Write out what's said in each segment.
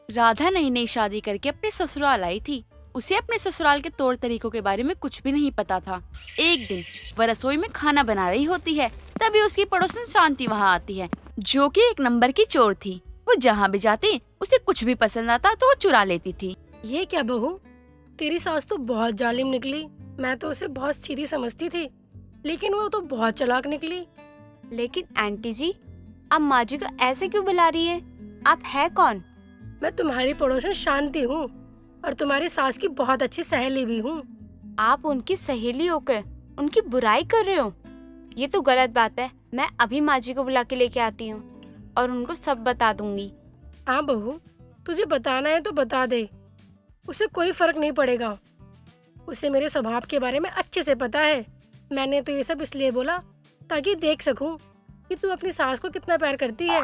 राधा नई नई शादी करके अपने ससुराल आई थी। उसे अपने ससुराल के तौर तरीकों के बारे में कुछ भी नहीं पता था। एक दिन वह रसोई में खाना बना रही होती है, तभी उसकी पड़ोसन शांति वहाँ आती है, जो कि एक नंबर की चोर थी। वो जहाँ भी जाती उसे कुछ भी पसंद आता तो वो चुरा लेती थी। ये क्या बहू, तेरी सास तो बहुत जालिम निकली। मैं तो उसे बहुत सीधी समझती थी, लेकिन वो तो बहुत चालाक निकली। लेकिन आंटी जी, आप माँ जी को ऐसे क्यों बुला रही है? आप है कौन? मैं तुम्हारी पड़ोसन शांति हूँ और तुम्हारी सास की बहुत अच्छी सहेली भी हूँ। आप उनकी सहेली होकर उनकी बुराई कर रहे हो? ये तो गलत बात है। मैं अभी माँ जी को बुला के लेके आती हूँ और उनको सब बता दूंगी। हाँ बहू, तुझे बताना है तो बता दे, उसे कोई फर्क नहीं पड़ेगा। उसे मेरे स्वभाव के बारे में अच्छे से पता है। मैंने तो ये सब इसलिए बोला ताकि देख सकूं कि तू अपनी सास को कितना प्यार करती है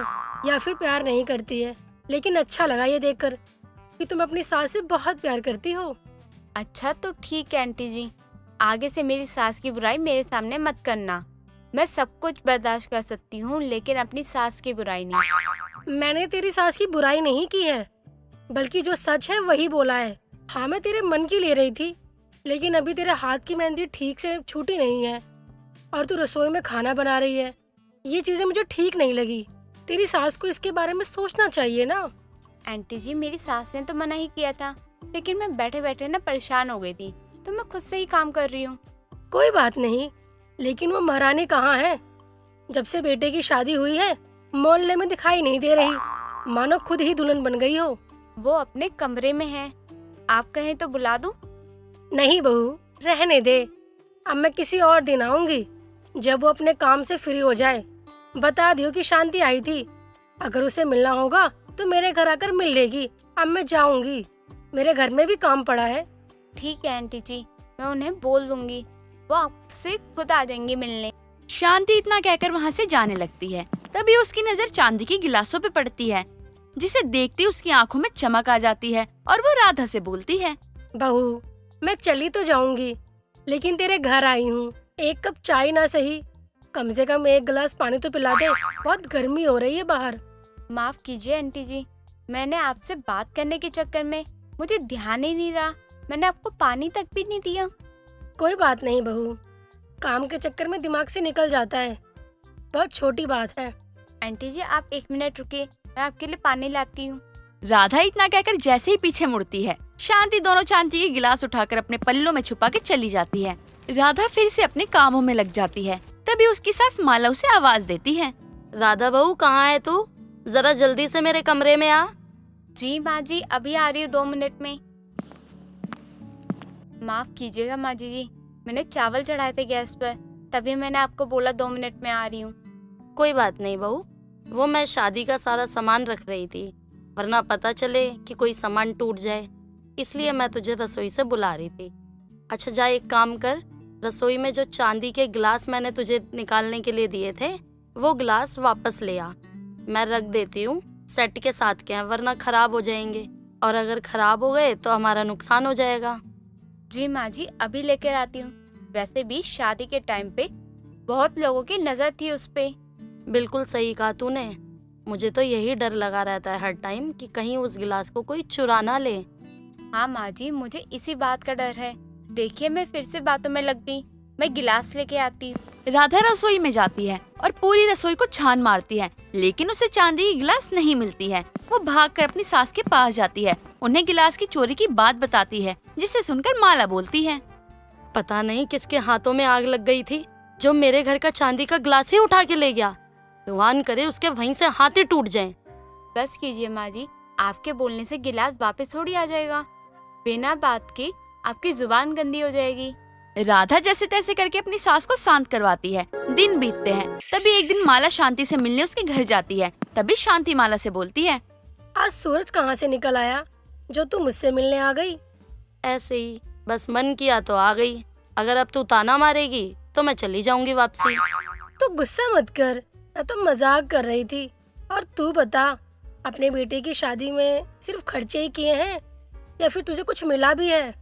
या फिर प्यार नहीं करती है। लेकिन अच्छा लगा ये देखकर कि तुम अपनी सास से बहुत प्यार करती हो। अच्छा तो ठीक है आंटी जी, आगे से मेरी सास की बुराई मेरे सामने मत करना। मैं सब कुछ बर्दाश्त कर सकती हूँ, लेकिन अपनी सास की बुराई नहीं। मैंने तेरी सास की बुराई नहीं की है, बल्कि जो सच है वही बोला है। हाँ, मैं तेरे मन की ले रही थी, लेकिन अभी तेरे हाथ की मेहंदी ठीक से छूटी नहीं है और तू रसोई में खाना बना रही है। ये चीजें मुझे ठीक नहीं लगी। तेरी सास को इसके बारे में सोचना चाहिए ना। आंटी जी, मेरी सास ने तो मना ही किया था, लेकिन मैं बैठे बैठे ना परेशान हो गई थी, तो मैं खुद से ही काम कर रही हूँ। कोई बात नहीं, लेकिन वो महारानी कहाँ है? जब से बेटे की शादी हुई है मोहल्ले में दिखाई नहीं दे रही, मानो खुद ही दुल्हन बन गई हो। वो अपने कमरे में है, आप कहें तो बुला दूं? नहीं बहू, रहने दे। अब मैं किसी और दिन आऊंगी, जब वो अपने काम से फ्री हो जाए। बता दियो कि शांति आई थी। अगर उसे मिलना होगा तो मेरे घर आकर मिल लेगी। अब मैं जाऊंगी, मेरे घर में भी काम पड़ा है। ठीक है आंटी जी, मैं उन्हें बोल दूंगी, वो आपसे खुद आ जाएंगी मिलने। शांति इतना कहकर वहाँ से जाने लगती है। तभी उसकी नजर चांदी के गिलासों पे पड़ती है, जिसे देखते उसकी आंखों में चमक आ जाती है और वो राधा से बोलती है, बहू, मैं चली तो जाऊंगी, लेकिन तेरे घर आई हूँ। एक कप चाय ना सही, कम से कम एक गिलास पानी तो पिला दे। बहुत गर्मी हो रही है बाहर। माफ कीजिए आंटी जी, मैंने आपसे बात करने के चक्कर में मुझे ध्यान ही नहीं रहा, मैंने आपको पानी तक भी नहीं दिया। कोई बात नहीं बहू, काम के चक्कर में दिमाग से निकल जाता है। बहुत छोटी बात है। आंटी जी, आप 1 मिनट रुकिए, मैं आपके लिए पानी लाती हूँ। राधा इतना कहकर जैसे ही पीछे मुड़ती है, शांति दोनों चांदी के गिलास उठाकर अपने पल्लों में छुपा के चली जाती है। राधा फिर से अपने कामों में लग जाती है। तभी उसकी सास माला उसे आवाज देती है, राधा बहू, कहाँ है तू? जरा जल्दी से मेरे कमरे में आ। जी माँ जी, अभी आ रही हूँ 2 मिनट में। माफ कीजिएगा माँ जी, मैंने चावल चढ़ाए थे गैस पर, तभी मैंने आपको बोला 2 मिनट में आ रही हूँ। कोई बात नहीं बहू, वो मैं शादी का सारा सामान रख रही थी, वरना पता चले कि कोई सामान टूट जाए, इसलिए मैं तुझे रसोई से बुला रही थी। अच्छा जा, एक काम कर, रसोई में जो चांदी के गिलास मैंने तुझे निकालने के लिए दिए थे, वो गिलास वापस ले आ। मैं रख देती हूँ, सेट के साथ के हैं, वरना खराब हो जाएंगे, और अगर खराब हो गए तो हमारा नुकसान हो जाएगा। जी माँ जी, अभी लेकर आती हूँ। वैसे भी शादी के टाइम पे बहुत लोगों की नजर थी उस पे। बिल्कुल सही कहा तूने, मुझे तो यही डर लगा रहता है हर टाइम कि कहीं उस गिलास को कोई चुरा ना ले। हाँ माँ जी, मुझे इसी बात का डर है। देखिए, मैं फिर से बातों में लग गई, मैं गिलास लेके आती हूँ। राधा रसोई में जाती है और पूरी रसोई को छान मारती है, लेकिन उसे चांदी की गिलास नहीं मिलती है। वो भागकर अपनी सास के पास जाती है, उन्हें गिलास की चोरी की बात बताती है, जिसे सुनकर माला बोलती है, पता नहीं किसके हाथों में आग लग गई थी, जो मेरे घर का चांदी का गिलास ही उठा के ले गया। भगवान करे उसके वहीं से हाथ ही टूट जाएं। बस कीजिए माँ जी, आपके बोलने से गिलास वापस थोड़ी आ जाएगा। बिना बात के आपकी जुबान गंदी हो जाएगी। राधा जैसे तैसे करके अपनी सास को शांत करवाती है। दिन बीतते हैं। तभी एक दिन माला शांति से मिलने उसके घर जाती है। तभी शांति माला से बोलती है, आज सूरज कहाँ से निकल आया जो तू मुझसे मिलने आ गई? ऐसे ही बस मन किया तो आ गई। अगर अब तू ताना मारेगी तो मैं चली जाऊंगी वापसी। तू गुस्सा मत कर, मैं तो मजाक कर रही थी। और तू बता, अपने बेटे की शादी में सिर्फ खर्चे ही किए हैं या फिर तुझे कुछ मिला भी है?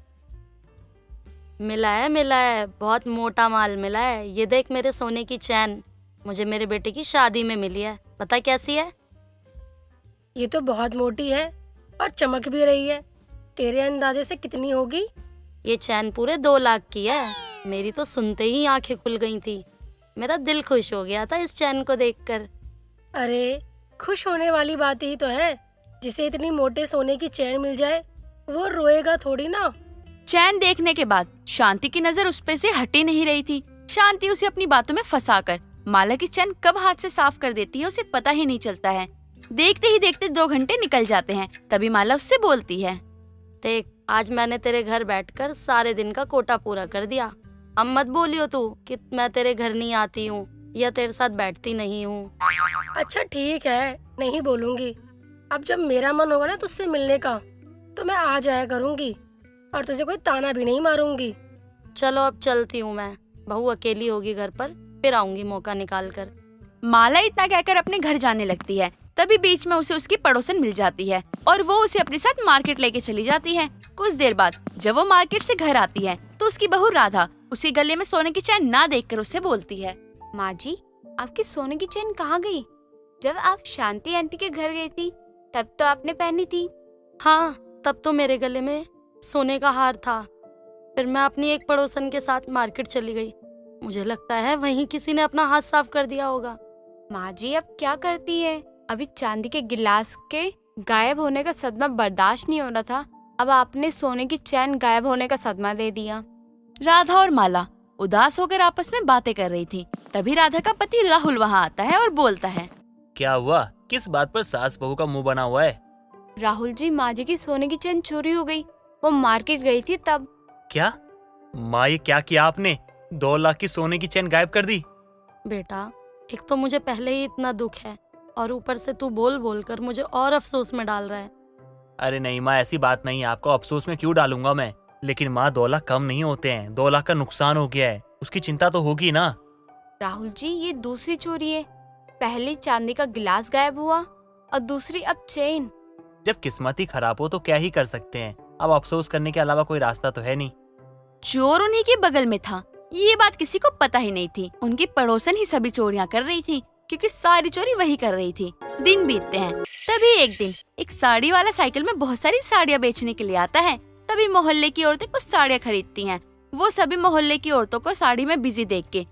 मिला है, बहुत मोटा माल मिला है। ये देख मेरे सोने की चैन, मुझे मेरे बेटे की शादी में मिली है। बता कैसी है? ये तो बहुत मोटी है और चमक भी रही है। तेरे अंदाजे से कितनी होगी? ये चैन पूरे 2 लाख की है। मेरी तो सुनते ही आंखें खुल गई थी। मेरा दिल खुश हो गया था इस चैन को देखकर। अरे खुश होने वाली बात ही तो है। जिसे इतनी मोटे सोने की चैन मिल जाए वो रोएगा थोड़ी ना। चैन देखने के बाद शांति की नजर उस पे से हटी नहीं रही थी। शांति उसे अपनी बातों में फंसाकर माला की चैन कब हाथ से साफ कर देती है उसे पता ही नहीं चलता है। देखते ही देखते 2 घंटे निकल जाते हैं। तभी माला उससे बोलती है, देख, आज मैंने तेरे घर बैठकर सारे दिन का कोटा पूरा कर दिया। अब मत बोलियो तू कि मैं तेरे घर नहीं आती हूँ या तेरे साथ बैठती नहीं हूँ। अच्छा ठीक है, नहीं बोलूंगी। अब जब मेरा मन होगा ना तुझसे मिलने का तो मैं आ जाया करूंगी और तुझे कोई ताना भी नहीं मारूंगी। चलो अब चलती हूँ मैं। बहू अकेली होगी घर पर, फिर आऊंगी मौका निकाल कर। माला इतना कहकर अपने घर जाने लगती है। तभी बीच में उसे उसकी पड़ोसन मिल जाती है और वो उसे अपने साथ मार्केट लेके चली जाती है। कुछ देर बाद जब वो मार्केट से घर आती है तो उसकी बहू राधा उसी गले में सोने की चैन ना देखकर उससे बोलती है, माँ जी, आपकी सोने की चेन कहाँ गई? जब आप शांति आंटी के घर गई थी तब तो आपने पहनी थी। हाँ, तब तो मेरे गले में सोने का हार था। फिर मैं अपनी एक पड़ोसन के साथ मार्केट चली गई। मुझे लगता है वहीं किसी ने अपना हाथ साफ कर दिया होगा। माँ जी, अब क्या करती है? अभी चांदी के गिलास के गायब होने का सदमा बर्दाश्त नहीं हो रहा था, अब आपने सोने की चैन गायब होने का सदमा दे दिया। राधा और माला उदास होकर आपस में बातें कर रही थी। तभी राधा का पति राहुल वहाँ आता है और बोलता है, क्या हुआ? किस बात पर सास बहू का मुंह बना हुआ है? राहुल जी, माँ जी की सोने की चैन चोरी हो गई। वो मार्केट गई थी तब। क्या माँ, ये क्या किया आपने? 2 लाख की सोने की चैन गायब कर दी? बेटा, एक तो मुझे पहले ही इतना दुख है और ऊपर से तू बोल बोल कर मुझे और अफसोस में डाल रहा है। अरे नहीं माँ, ऐसी बात नहीं है। आपको अफसोस में क्यों डालूंगा मैं? लेकिन माँ, 2 लाख कम नहीं होते हैं। 2 लाख का नुकसान हो गया है, उसकी चिंता तो होगी ना। राहुल जी, ये दूसरी चोरी है। पहली चांदी का गिलास गायब हुआ और दूसरी अब चेन। जब किस्मत ही खराब हो तो क्या ही कर सकते हैं। अब अफसोस करने के अलावा कोई रास्ता तो है नहीं। चोर उन्हीं के बगल में था, ये बात किसी को पता ही नहीं थी। उनकी पड़ोसन ही सभी चोरियां कर रही थी क्योंकि सारी चोरी वही कर रही थी। दिन बीतते हैं। तभी एक दिन एक साड़ी वाला साइकिल में बहुत सारी साड़ियां बेचने के लिए आता है। तभी मोहल्ले की औरतें कुछ साड़ियां खरीदती हैं। वो सभी मोहल्ले की औरतों को साड़ी में बिजी देख के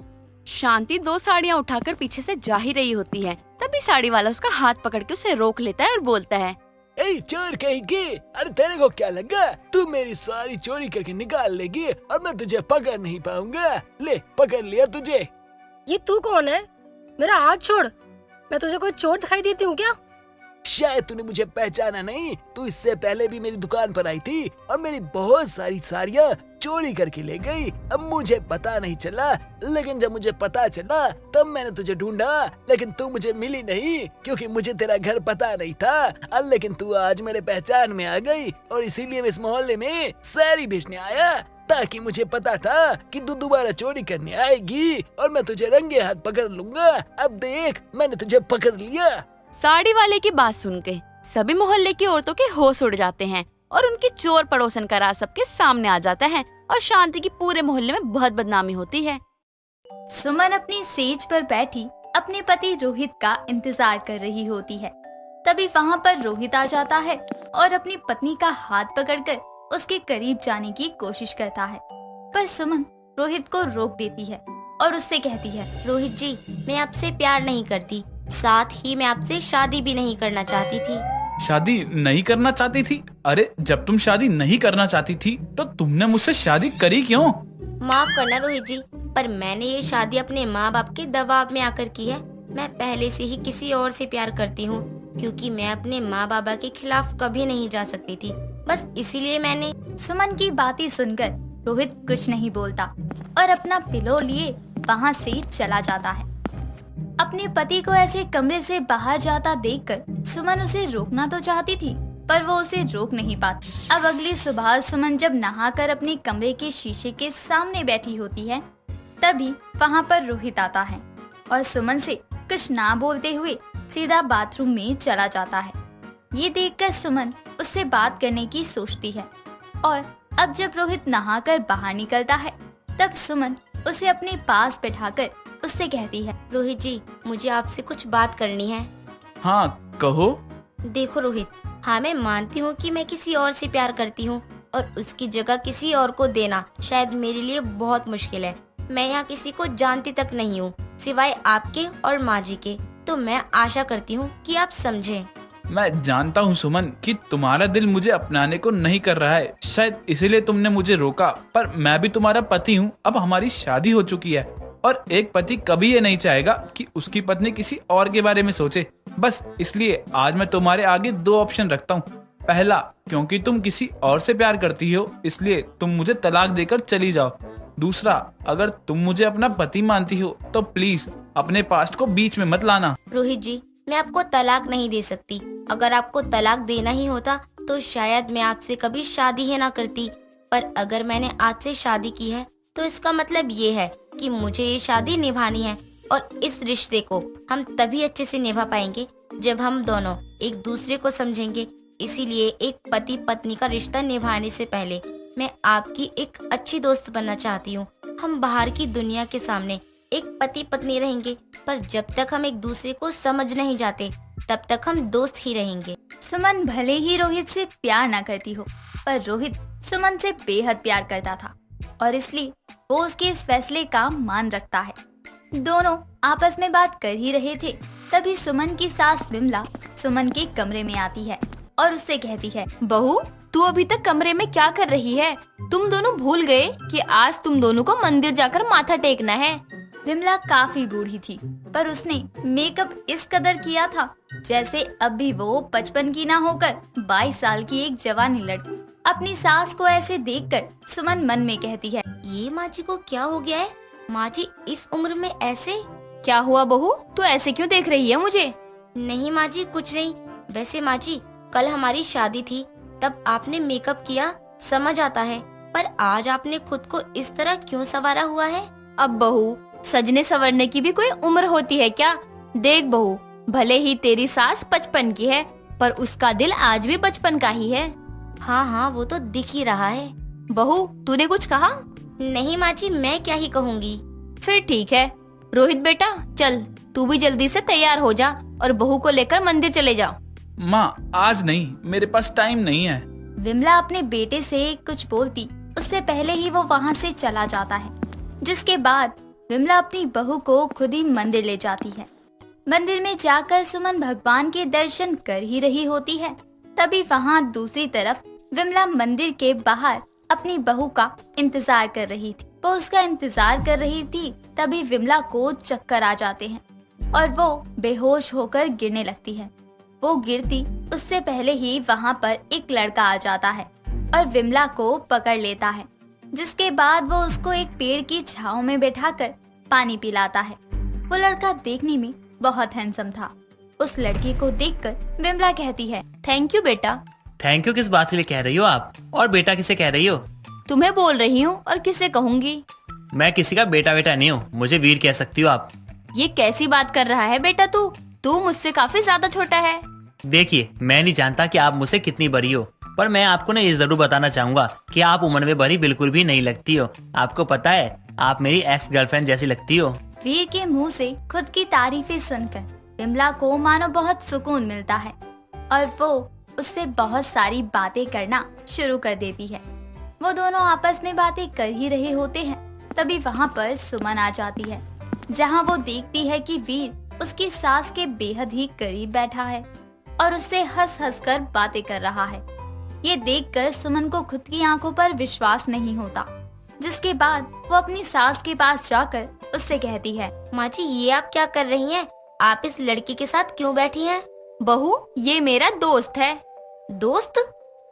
शांति 2 साड़ियां उठाकर पीछे से जा ही रही होती है। तभी साड़ी वाला उसका हाथ पकड़ के उसे रोक लेता है और बोलता है, ए चोर कहेगी, अरे तेरे को क्या लगा तू मेरी सारी चोरी करके निकाल लेगी और मैं तुझे पकड़ नहीं पाऊंगा? ले, पकड़ लिया तुझे। ये तू कौन है? मेरा हाथ छोड़। मैं तुझे कोई चोर दिखाई देती हूँ क्या? शायद तूने मुझे पहचाना नहीं। तू इससे पहले भी मेरी दुकान पर आई थी और मेरी बहुत सारी साड़ियाँ चोरी करके ले गई। अब मुझे पता नहीं चला, लेकिन जब मुझे पता चला तब मैंने तुझे ढूंढा, लेकिन तू मुझे मिली नहीं क्योंकि मुझे तेरा घर पता नहीं था। लेकिन तू आज मेरे पहचान में आ गई और इसीलिए मैं इस मोहल्ले में साड़ी बेचने आया, ताकि मुझे पता था कि तू दोबारा चोरी करने आएगी और मैं तुझे रंगे हाथ पकड़ लूंगा। अब देख, मैंने तुझे पकड़ लिया। साड़ी वाले की बात सुन के सभी मोहल्ले की औरतों के होश उड़ जाते हैं और उनकी चोर पड़ोसन का राज सबके सामने आ जाता है और शांति की पूरे मोहल्ले में बहुत बदनामी होती है। सुमन अपनी सेज पर बैठी अपने पति रोहित का इंतजार कर रही होती है। तभी वहाँ पर रोहित आ जाता है और अपनी पत्नी का हाथ पकड़कर उसके करीब जाने की कोशिश करता है, पर सुमन रोहित को रोक देती है और उससे कहती है, रोहित जी, मैं आपसे प्यार नहीं करती, साथ ही मैं आपसे शादी भी नहीं करना चाहती थी। शादी नहीं करना चाहती थी? अरे जब तुम शादी नहीं करना चाहती थी तो तुमने मुझसे शादी करी क्यों? माफ करना रोहित जी, पर मैंने ये शादी अपने माँ बाप के दबाव में आकर की है। मैं पहले से ही किसी और से प्यार करती हूँ क्योंकि मैं अपने माँ बाबा के खिलाफ कभी नहीं जा सकती थी, बस इसीलिए मैंने। सुमन की बातें सुनकर रोहित कुछ नहीं बोलता और अपना पिलो लिए वहाँ से चला जाता है। अपने पति को ऐसे कमरे से बाहर जाता देखकर सुमन उसे रोकना तो चाहती थी, पर वो उसे रोक नहीं पाती। अब अगली सुबह सुमन जब नहाकर अपने कमरे के शीशे के सामने बैठी होती है, तभी वहाँ पर रोहित आता है और सुमन से कुछ ना बोलते हुए सीधा बाथरूम में चला जाता है। ये देखकर सुमन उससे बात करने की सोचती है और अब जब रोहित नहाकर बाहर निकलता है, तब सुमन उसे अपने पास बैठाकर उससे कहती है, रोहित जी, मुझे आपसे कुछ बात करनी है। हाँ कहो। देखो रोहित, हाँ, मैं मानती हूँ कि मैं किसी और से प्यार करती हूँ और उसकी जगह किसी और को देना शायद मेरे लिए बहुत मुश्किल है। मैं यहाँ किसी को जानती तक नहीं हूँ सिवाय आपके और माँ जी के। तो मैं आशा करती हूँ कि आप समझें। मैं जानता हूँ सुमन कि तुम्हारा दिल मुझे अपनाने को नहीं कर रहा है, शायद इसीलिए तुमने मुझे रोका, पर मैं भी तुम्हारा पति हूँ। अब हमारी शादी हो चुकी है और एक पति कभी ये नहीं चाहेगा कि उसकी पत्नी किसी और के बारे में सोचे। बस इसलिए आज मैं तुम्हारे आगे 2 ऑप्शन रखता हूँ। पहला, क्योंकि तुम किसी और से प्यार करती हो इसलिए तुम मुझे तलाक देकर चली जाओ। दूसरा, अगर तुम मुझे अपना पति मानती हो तो प्लीज अपने पास्ट को बीच में मत लाना। रोहित जी, मैं आपको तलाक नहीं दे सकती। अगर आपको तलाक देना ही होता तो शायद मैं आपसे कभी शादी ही ना करती। पर अगर मैंने आपसे शादी की है तो इसका मतलब ये है कि मुझे ये शादी निभानी है और इस रिश्ते को हम तभी अच्छे से निभा पाएंगे जब हम दोनों एक दूसरे को समझेंगे। इसीलिए एक पति पत्नी का रिश्ता निभाने से पहले मैं आपकी एक अच्छी दोस्त बनना चाहती हूँ। हम बाहर की दुनिया के सामने एक पति पत्नी रहेंगे, पर जब तक हम एक दूसरे को समझ नहीं जाते तब तक हम दोस्त ही रहेंगे। सुमन भले ही रोहित से प्यार ना करती हो, पर रोहित सुमन से बेहद प्यार करता था और इसलिए वो उसके इस फैसले का मान रखता है। दोनों आपस में बात कर ही रहे थे, तभी सुमन की सास विमला सुमन के कमरे में आती है और उससे कहती है, बहू, तू अभी तक कमरे में क्या कर रही है? तुम दोनों भूल गए कि आज तुम दोनों को मंदिर जाकर माथा टेकना है। विमला काफी बूढ़ी थी, पर उसने मेकअप इस कदर किया था जैसे अभी वो 55 की ना होकर 22 साल की एक जवानी लड़की। अपनी सास को ऐसे देखकर सुमन मन में कहती है, ये माँ जी को क्या हो गया है? माँ जी इस उम्र में ऐसे? क्या हुआ बहू, तू ऐसे क्यों देख रही है मुझे? नहीं माँ जी, कुछ नहीं। वैसे माँ जी, कल हमारी शादी थी, तब आपने मेकअप किया, समझ आता है, पर आज आपने खुद को इस तरह क्यों संवारा हुआ है? अब बहू, सजने संवरने की भी कोई उम्र होती है क्या? देख बहू, भले ही तेरी सास 55 की है, पर उसका दिल आज भी 55 का ही है। हाँ हाँ, वो तो दिख ही रहा है। बहू, तूने कुछ कहा? नहीं माँ जी, मैं क्या ही कहूँगी। फिर ठीक है। रोहित बेटा, चल तू भी जल्दी से तैयार हो जा और बहू को लेकर मंदिर चले जाओ। माँ, आज नहीं, मेरे पास टाइम नहीं है। विमला अपने बेटे से कुछ बोलती उससे पहले ही वो वहाँ से चला जाता है, जिसके बाद विमला अपनी बहू को खुद ही मंदिर ले जाती है। मंदिर में जाकर सुमन भगवान के दर्शन कर ही रही होती है, तभी वहाँ दूसरी तरफ विमला मंदिर के बाहर अपनी बहू का इंतजार कर रही थी। वो उसका इंतजार कर रही थी, तभी विमला को चक्कर आ जाते हैं और वो बेहोश होकर गिरने लगती है। वो गिरती उससे पहले ही वहाँ पर एक लड़का आ जाता है और विमला को पकड़ लेता है, जिसके बाद वो उसको एक पेड़ की छांव में बैठाकर पानी पिलाता है। वो लड़का देखने में बहुत हैंडसम था। उस लड़के को देखकर विमला कहती है, थैंक यू बेटा। थैंक यू किस बात के लिए कह रही हो आप? और बेटा किसे कह रही हो? तुम्हें बोल रही हूँ और किसे कहूँगी? मैं किसी का बेटा बेटा नहीं हूँ, मुझे वीर कह सकती हो आप। ये कैसी बात कर रहा है बेटा तू? तू मुझसे काफी ज्यादा छोटा है। देखिए, मैं नहीं जानता कि आप मुझसे कितनी बड़ी हो, पर मैं आपको ना ये जरूर बताना चाहूंगा कि आप उम्र में बड़ी बिल्कुल भी नहीं लगती हो। आपको पता है, आप मेरी एक्स गर्लफ्रेंड जैसी लगती हो। वीर के मुंह से खुद की तारीफें सुनकर विमला को मानो बहुत सुकून मिलता है और वो उससे बहुत सारी बातें करना शुरू कर देती है। वो दोनों आपस में बातें कर ही रहे होते हैं, तभी वहाँ पर सुमन आ जाती है, जहाँ वो देखती है कि वीर उसकी सास के बेहद ही करीब बैठा है और उससे हंस हंस कर बातें कर रहा है। ये देखकर सुमन को खुद की आंखों पर विश्वास नहीं होता, जिसके बाद वो अपनी सास के पास जाकर उससे कहती है, माँ जी, ये आप क्या कर रही हैं? आप इस लड़की के साथ क्यों बैठी हैं? बहू, ये मेरा दोस्त है। दोस्त?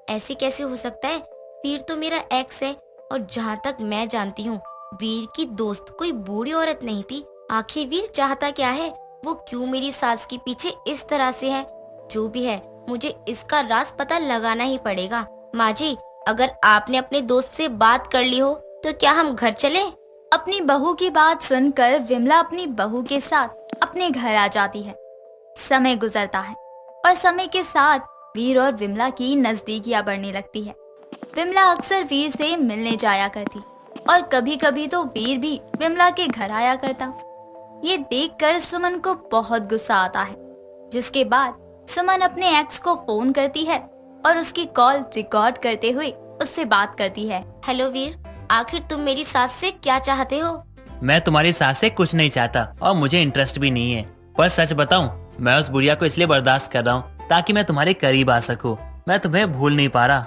ऐसे कैसे हो सकता है? वीर तो मेरा एक्स है और जहाँ तक मैं जानती हूँ वीर की दोस्त कोई बूढ़ी औरत नहीं थी। आखिर वीर चाहता क्या है? वो क्यों मेरी सास के पीछे इस तरह से है? जो भी है, मुझे इसका राज पता लगाना ही पड़ेगा। माँ जी, अगर आपने अपने दोस्त से बात कर ली हो तो क्या हम घर चलें? अपनी बहू की बात सुनकर विमला अपनी बहू के साथ अपने घर आ जाती है। समय गुजरता है और समय के साथ वीर और विमला की नजदीकियां बढ़ने लगती है। विमला अक्सर वीर से मिलने जाया करती और कभी कभी तो वीर भी विमला के घर आया करता। ये देखकर सुमन को बहुत गुस्सा आता है, जिसके बाद सुमन अपने एक्स को फोन करती है और उसकी कॉल रिकॉर्ड करते हुए उससे बात करती है। हेलो वीर, आखिर तुम मेरी सास से क्या चाहते हो? मैं तुम्हारी सास से कुछ नहीं चाहता और मुझे इंटरेस्ट भी नहीं है। पर सच बताऊं, मैं उस बुढ़िया को इसलिए बर्दाश्त कर रहा हूँ ताकि मैं तुम्हारे करीब आ सकूं। मैं तुम्हें भूल नहीं पा रहा।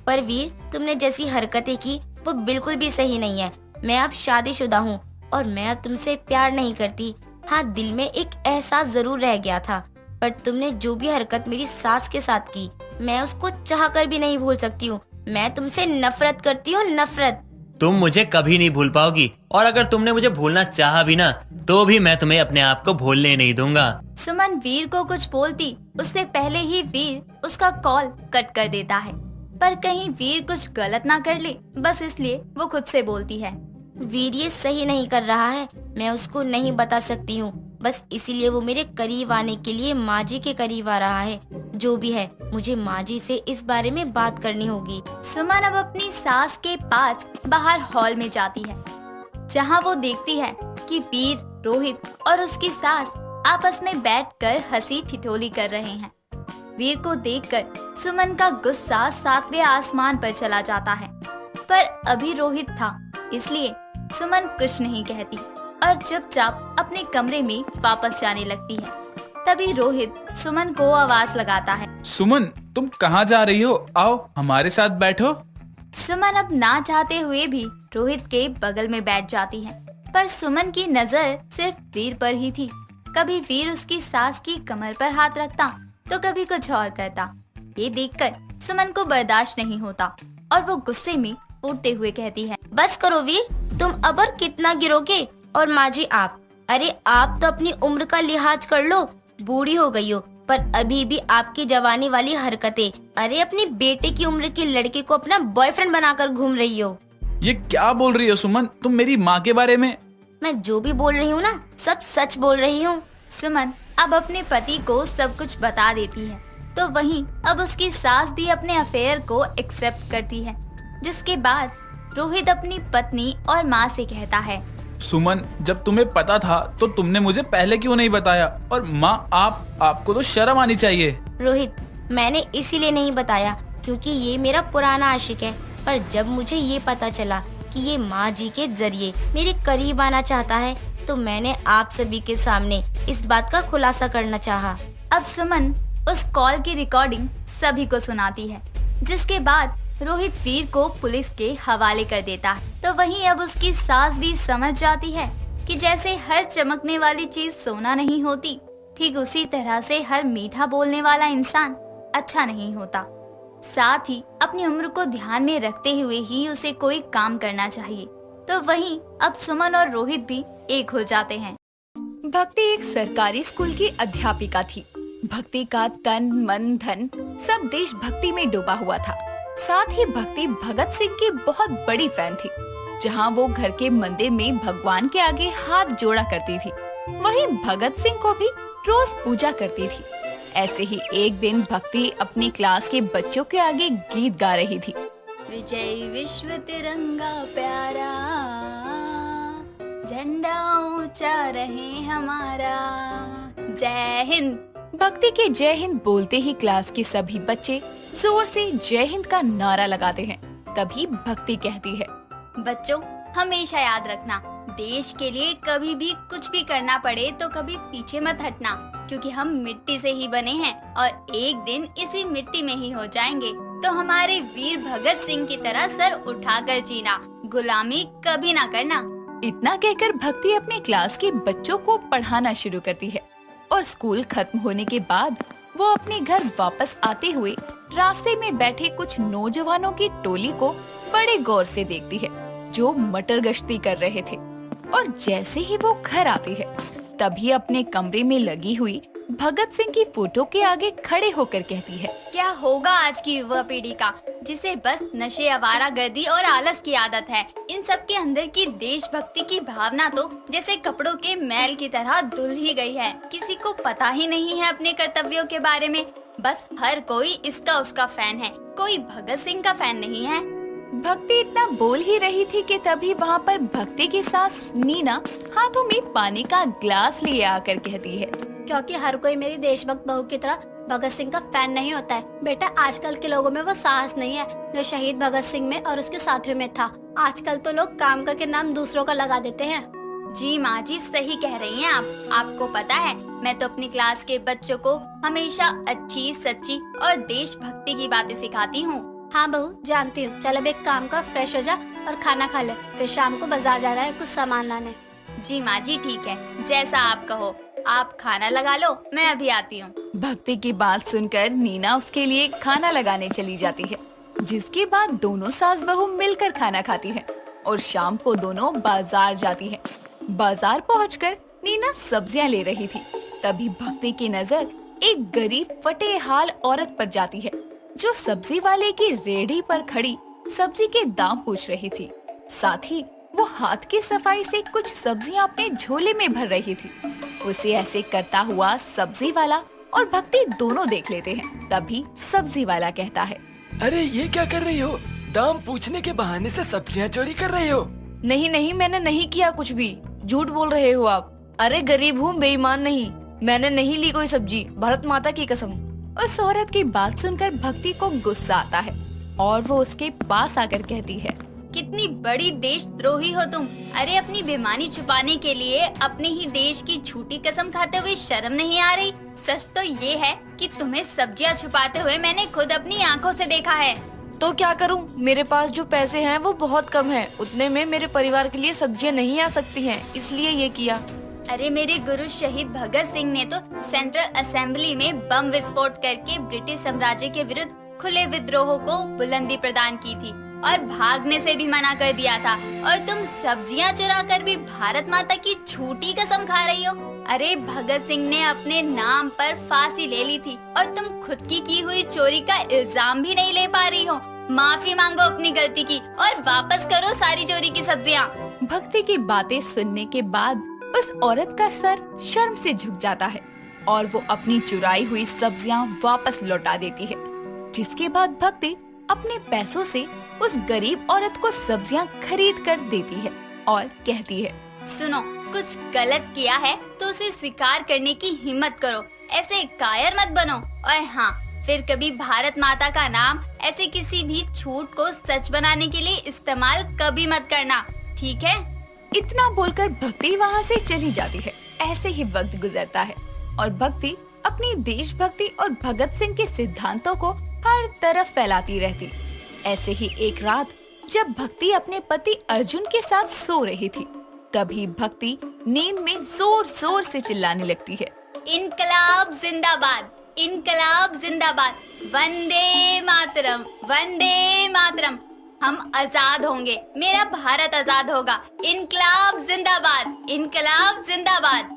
पर वीर, तुमने जैसी हरकतें की वो बिल्कुल भी सही नहीं है। मैं अब शादीशुदा हूँ और मैं अब तुमसे प्यार नहीं करती। हाँ, दिल में एक एहसास जरूर रह गया था, पर तुमने जो भी हरकत मेरी सास के साथ की, मैं उसको चाहकर भी नहीं भूल सकती हूँ। मैं तुमसे नफरत करती हूँ, नफरत। तुम मुझे कभी नहीं भूल पाओगी और अगर तुमने मुझे भूलना चाहा भी ना तो भी मैं तुम्हें अपने आप को भूलने नहीं दूंगा। सुमन वीर को कुछ बोलती उससे पहले ही वीर उसका कॉल कट कर देता है। पर कहीं वीर कुछ गलत ना कर ले, बस इसलिए वो खुद से बोलती है। वीर ये सही नहीं कर रहा है, मैं उसको नहीं बता सकती हूँ। बस इसीलिए वो मेरे करीब आने के लिए माँ जी के करीब आ रहा है। जो भी है, मुझे माँ जी से इस बारे में बात करनी होगी। सुमन अब अपनी सास के पास बाहर हॉल में जाती है, जहाँ वो देखती है कि वीर, रोहित और उसकी सास आपस में बैठकर हंसी ठिठोली कर रहे हैं। वीर को देखकर सुमन का गुस्सा 7वें आसमान पर चला जाता है, पर अभी रोहित था इसलिए सुमन कुछ नहीं कहती और चुपचाप अपने कमरे में वापस जाने लगती है। तभी रोहित सुमन को आवाज लगाता है। सुमन, तुम कहाँ जा रही हो? आओ हमारे साथ बैठो। सुमन अब ना चाहते हुए भी रोहित के बगल में बैठ जाती है, पर सुमन की नजर सिर्फ वीर पर ही थी। कभी वीर उसकी सास की कमर पर हाथ रखता तो कभी कुछ और करता। ये देखकर सुमन को बर्दाश्त नहीं होता और वो गुस्से में फूटते हुए कहती है, बस करो वीर, तुम अब और कितना गिरोगे? और माँ जी आप, अरे आप तो अपनी उम्र का लिहाज कर लो। बूढ़ी हो गई हो पर अभी भी आपकी जवानी वाली हरकतें। अरे अपनी बेटे की उम्र के लड़के को अपना बॉयफ्रेंड बनाकर घूम रही हो। ये क्या बोल रही हो सुमन? तुम मेरी माँ के बारे में? मैं जो भी बोल रही हूँ ना, सब सच बोल रही हूँ। सुमन अब अपने पति को सब कुछ बता देती है, तो वहीं अब उसकी सास भी अपने अफेयर को एक्सेप्ट करती है। जिसके बाद रोहित अपनी पत्नी और माँ से कहता है, सुमन, जब तुम्हें पता था तो तुमने मुझे पहले क्यों नहीं बताया? और माँ, आपको तो शर्म आनी चाहिए। रोहित, मैंने इसीलिए नहीं बताया क्योंकि ये मेरा पुराना आशिक है। पर जब मुझे ये पता चला कि ये माँ जी के जरिए मेरे करीब आना चाहता है, तो मैंने आप सभी के सामने इस बात का खुलासा करना चाहा। अब सुमन उस कॉल की रिकॉर्डिंग सभी को सुनाती है, जिसके बाद रोहित वीर को पुलिस के हवाले कर देता है। तो वहीं अब उसकी सास भी समझ जाती है कि जैसे हर चमकने वाली चीज सोना नहीं होती, ठीक उसी तरह से हर मीठा बोलने वाला इंसान अच्छा नहीं होता। साथ ही अपनी उम्र को ध्यान में रखते हुए ही उसे कोई काम करना चाहिए। तो वहीं अब सुमन और रोहित भी एक हो जाते हैं। भक्ति एक सरकारी स्कूल की अध्यापिका थी। भक्ति का तन, मन, धन सब देशभक्ति में डूबा हुआ था। साथ ही भक्ति भगत सिंह की बहुत बड़ी फैन थी। जहां वो घर के मंदिर में भगवान के आगे हाथ जोड़ा करती थी, वहीं भगत सिंह को भी रोज पूजा करती थी। ऐसे ही एक दिन भक्ति अपनी क्लास के बच्चों के आगे गीत गा रही थी। विजय विश्व तिरंगा प्यारा, झंडा ऊंचा रहे हमारा, जय हिंद। भक्ति के जय हिंद बोलते ही क्लास के सभी बच्चे जोर से जय हिंद का नारा लगाते हैं। तभी भक्ति कहती है, बच्चों हमेशा याद रखना, देश के लिए कभी भी कुछ भी करना पड़े तो कभी पीछे मत हटना, क्योंकि हम मिट्टी से ही बने हैं और एक दिन इसी मिट्टी में ही हो जाएंगे। तो हमारे वीर भगत सिंह की तरह सर उठाकर जीना, गुलामी कभी ना करना। इतना कहकर भक्ति अपने क्लास के बच्चों को पढ़ाना शुरू करती है और स्कूल खत्म होने के बाद वो अपने घर वापस आते हुए रास्ते में बैठे कुछ नौजवानों की टोली को बड़े गौर से देखती है, जो मटर गश्ती कर रहे थे। और जैसे ही वो घर आती है, तभी अपने कमरे में लगी हुई भगत सिंह की फोटो के आगे खड़े होकर कहती है, क्या होगा आज की युवा पीढ़ी का, जिसे बस नशे, आवारागर्दी और आलस की आदत है। इन सब के अंदर की देशभक्ति की भावना तो जैसे कपड़ों के मैल की तरह धुल ही गई है। किसी को पता ही नहीं है अपने कर्तव्यों के बारे में। बस हर कोई इसका उसका फैन है, कोई भगत सिंह का फैन नहीं है। भक्ति इतना बोल ही रही थी कि तभी वहाँ पर भक्ति की सास नीना हाथों में पानी का ग्लास लिए आकर कहती है, क्योंकि हर कोई मेरी देशभक्त बहू की तरह भगत सिंह का फैन नहीं होता है। बेटा आजकल के लोगों में वो साहस नहीं है जो शहीद भगत सिंह में और उसके साथियों में था। आजकल तो लोग काम करके नाम दूसरों का लगा देते हैं। जी माँ जी, सही कह रही हैं आप। आपको पता है, मैं तो अपनी क्लास के बच्चों को हमेशा अच्छी, सच्ची और देशभक्ति की बातें सिखाती हूँ। हाँ बहू, जानती हूँ। चल अब एक काम कर, फ्रेश हो जा और खाना खा ले, फिर शाम को बाजार जाना है कुछ सामान लाने। जी माँ जी, ठीक है, जैसा आप कहो। आप खाना लगा लो, मैं अभी आती हूँ। भक्ति की बात सुनकर नीना उसके लिए खाना लगाने चली जाती है, जिसके बाद दोनों सास बहू मिलकर खाना खाती हैं और शाम को दोनों बाजार जाती हैं। बाजार पहुंचकर नीना सब्जियां ले रही थी, तभी भक्ति की नजर एक गरीब फटे हाल औरत पर जाती है, जो सब्जी वाले की रेहड़ी पर खड़ी सब्जी के दाम पूछ रही थी। साथ ही वो हाथ की सफाई से कुछ सब्जियां अपने झोले में भर रही थी। उसे ऐसे करता हुआ सब्जी वाला और भक्ति दोनों देख लेते हैं। तभी सब्जी वाला कहता है, अरे ये क्या कर रही हो? दाम पूछने के बहाने से सब्जियां चोरी कर रही हो? नहीं नहीं, मैंने नहीं किया कुछ भी, झूठ बोल रहे हो आप। अरे गरीब हूँ, बेईमान नहीं, मैंने नहीं ली कोई सब्जी, भारत माता की कसम। उस औरत की बात सुनकर भक्ति को गुस्सा आता है और वो उसके पास आकर कहती है, कितनी बड़ी देशद्रोही हो तुम। अरे अपनी बेईमानी छुपाने के लिए अपने ही देश की झूठी कसम खाते हुए शर्म नहीं आ रही? सच तो ये है कि तुम्हें सब्जियां छुपाते हुए मैंने खुद अपनी आंखों से देखा है। तो क्या करूं? मेरे पास जो पैसे हैं वो बहुत कम हैं, उतने में मेरे परिवार के लिए सब्जियां नहीं आ सकती हैं, इसलिए ये किया। अरे मेरे गुरु शहीद भगत सिंह ने तो सेंट्रल असेंबली में बम विस्फोट करके ब्रिटिश साम्राज्य के विरुद्ध खुले विद्रोह को बुलंदी प्रदान की थी और भागने से भी मना कर दिया था, और तुम सब्जियां चुरा कर भी भारत माता की झूठी कसम खा रही हो। अरे भगत सिंह ने अपने नाम पर फांसी ले ली थी और तुम खुद की हुई चोरी का इल्जाम भी नहीं ले पा रही हो। माफी मांगो अपनी गलती की और वापस करो सारी चोरी की सब्जियां। भक्ति की बातें सुनने के बाद उस औरत का सर शर्म से झुक जाता है और वो अपनी चुराई हुई सब्जियां वापस लौटा देती है, जिसके बाद भक्ति अपने पैसों से उस गरीब औरत को सब्जियां खरीद कर देती है और कहती है, सुनो, कुछ गलत किया है तो उसे स्वीकार करने की हिम्मत करो, ऐसे कायर मत बनो। और हाँ, फिर कभी भारत माता का नाम ऐसे किसी भी झूठ को सच बनाने के लिए इस्तेमाल कभी मत करना, ठीक है? इतना बोलकर भक्ति वहाँ से चली जाती है। ऐसे ही वक्त गुजरता है और भक्ति अपनी देशभक्ति और भगत सिंह के सिद्धांतों को हर तरफ फैलाती रहती। ऐसे ही एक रात जब भक्ति अपने पति अर्जुन के साथ सो रही थी, तभी भक्ति नींद में जोर जोर से चिल्लाने लगती है, इनकलाब जिंदाबाद, इनकलाब जिंदाबाद, वंदे मातरम, वंदे मातरम। हम आजाद होंगे, मेरा भारत आजाद होगा, इनकलाब जिंदाबाद, इनकलाब जिंदाबाद।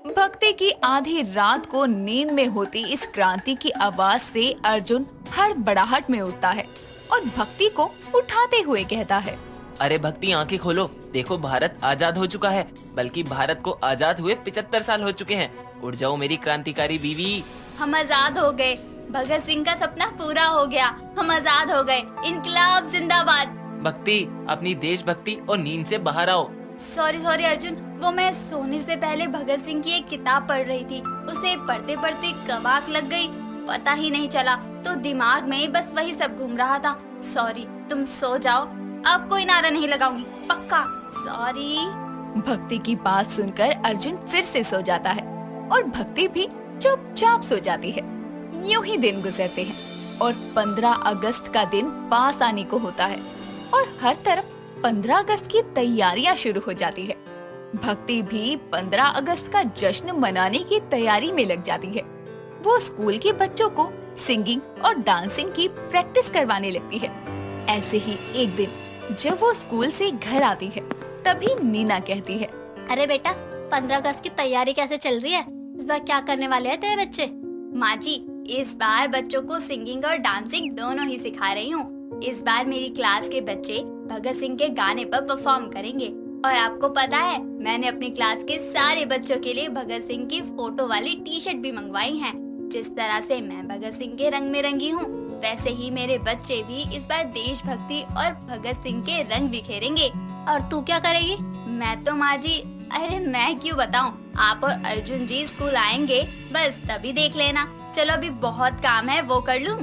भक्ति की आधी रात को नींद में होती इस क्रांति की आवाज से अर्जुन हड़बड़ाहट में उठता है और भक्ति को उठाते हुए कहता है, अरे भक्ति, आंखें खोलो, देखो भारत आजाद हो चुका है, बल्कि भारत को आजाद हुए 75 साल हो चुके हैं। उठ जाओ मेरी क्रांतिकारी बीवी। हम आजाद हो गए, भगत सिंह का सपना पूरा हो गया, हम आजाद हो गए, इनकलाब जिंदाबाद। भक्ति, अपनी देशभक्ति और नींद से बाहर आओ। सॉरी अर्जुन, वो मैं सोने से पहले भगत सिंह की एक किताब पढ़ रही थी, उसे पढ़ते पढ़ते कब आँख लग गई पता ही नहीं चला, तो दिमाग में बस वही सब घूम रहा था। सॉरी, तुम सो जाओ, अब कोई नारा नहीं लगाऊंगी, पक्का। सॉरी। भक्ति की बात सुनकर अर्जुन फिर से सो जाता है और भक्ति भी चुपचाप सो जाती है। यूं ही दिन गुजरते हैं और 15 अगस्त का दिन पास आने को होता है और हर तरफ 15 अगस्त की तैयारियां शुरू हो जाती है। भक्ति भी 15 अगस्त का जश्न मनाने की तैयारी में लग जाती है। वो स्कूल के बच्चों को सिंगिंग और डांसिंग की प्रैक्टिस करवाने लगती है। ऐसे ही एक दिन जब वो स्कूल से घर आती है, तभी नीना कहती है, अरे बेटा, 15 अगस्त की तैयारी कैसे चल रही है? इस बार क्या करने वाले हैं तेरे बच्चे? माँ जी, इस बार बच्चों को सिंगिंग और डांसिंग दोनों ही सिखा रही हूँ। इस बार मेरी क्लास के बच्चे भगत सिंह के गाने पर परफॉर्म करेंगे और आपको पता है, मैंने अपनी क्लास के सारे बच्चों के लिए भगत सिंह की फोटो वाली टी शर्ट भी मंगवाई है। जिस तरह से मैं भगत सिंह के रंग में रंगी हूँ, वैसे ही मेरे बच्चे भी इस बार देशभक्ति और भगत सिंह के रंग बिखेरेंगे। और तू क्या करेगी? मैं तो माँ जी, अरे मैं क्यों बताऊँ, आप और अर्जुन जी स्कूल आएंगे, बस तभी देख लेना। चलो अभी बहुत काम है, वो कर लूं।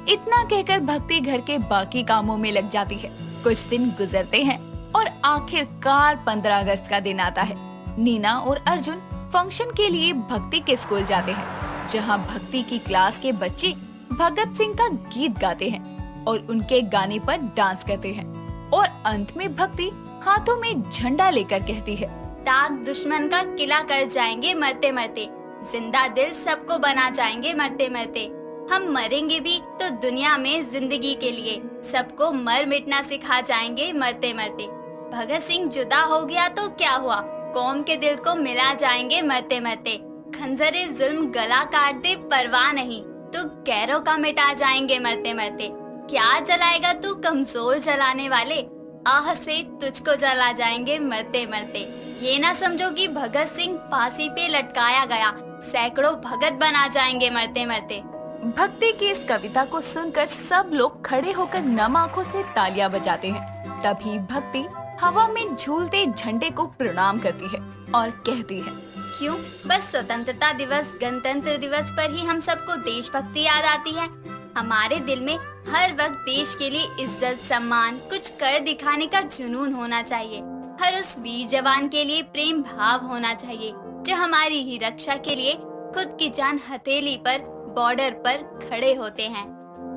इतना कहकर भक्ति घर के बाकी कामों में लग जाती है। कुछ दिन गुजरते हैं और आखिरकार 15 अगस्त का दिन आता है। नीना और अर्जुन फंक्शन के लिए भक्ति के स्कूल जाते हैं, जहां भक्ति की क्लास के बच्चे भगत सिंह का गीत गाते हैं और उनके गाने पर डांस करते हैं। और अंत में भक्ति हाथों में झंडा लेकर कहती है, ताक दुश्मन का किला कर जाएंगे मरते मरते, जिंदा दिल सबको बना जाएंगे मरते मरते। हम मरेंगे भी तो दुनिया में जिंदगी के लिए, सबको मर मिटना सिखा जाएंगे मरते मरते। भगत सिंह जुदा हो गया तो क्या हुआ, कौम के दिल को मिला जाएंगे मरते मरते। खंजरे जुल्म गला काट दे परवाह नहीं, तो कैरों का मिटा जाएंगे मरते मरते। क्या जलाएगा तू कमजोर जलाने वाले, आह से तुझको जला जाएंगे मरते मरते। ये ना समझो कि भगत सिंह फांसी पे लटकाया गया, सैकड़ों भगत बना जाएंगे मरते मरते। भक्ति की इस कविता को सुनकर सब लोग खड़े होकर नम आंखों से तालियां बजाते हैं। तभी भक्ति हवा में झूलते झंडे को प्रणाम करती है और कहती है, क्यों, बस स्वतंत्रता दिवस गणतंत्र दिवस पर ही हम सबको देशभक्ति याद आती है। हमारे दिल में हर वक्त देश के लिए इज्जत सम्मान कुछ कर दिखाने का जुनून होना चाहिए। हर उस वीर जवान के लिए प्रेम भाव होना चाहिए जो हमारी ही रक्षा के लिए खुद की जान हथेली पर बॉर्डर पर खड़े होते हैं।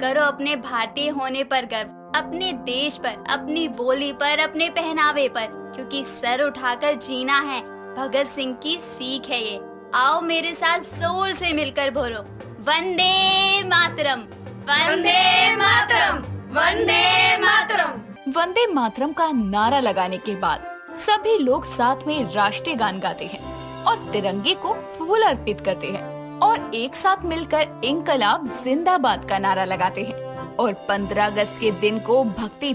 करो अपने भारतीय होने पर गर्व, अपने देश पर, अपनी बोली पर, अपने पहनावे पर, क्योंकि सर उठाकर जीना है भगत सिंह की सीख है ये। आओ मेरे साथ जोर से मिलकर बोलो, वंदे मातरम, वंदे मातरम, वंदे मातरम। वंदे मातरम का नारा लगाने के बाद सभी लोग साथ में राष्ट्रीय गान गाते हैं और तिरंगे को फूल अर्पित करते हैं और एक साथ मिलकर इंकलाब जिंदाबाद का नारा लगाते हैं। और 15 अगस्त के दिन को भक्ति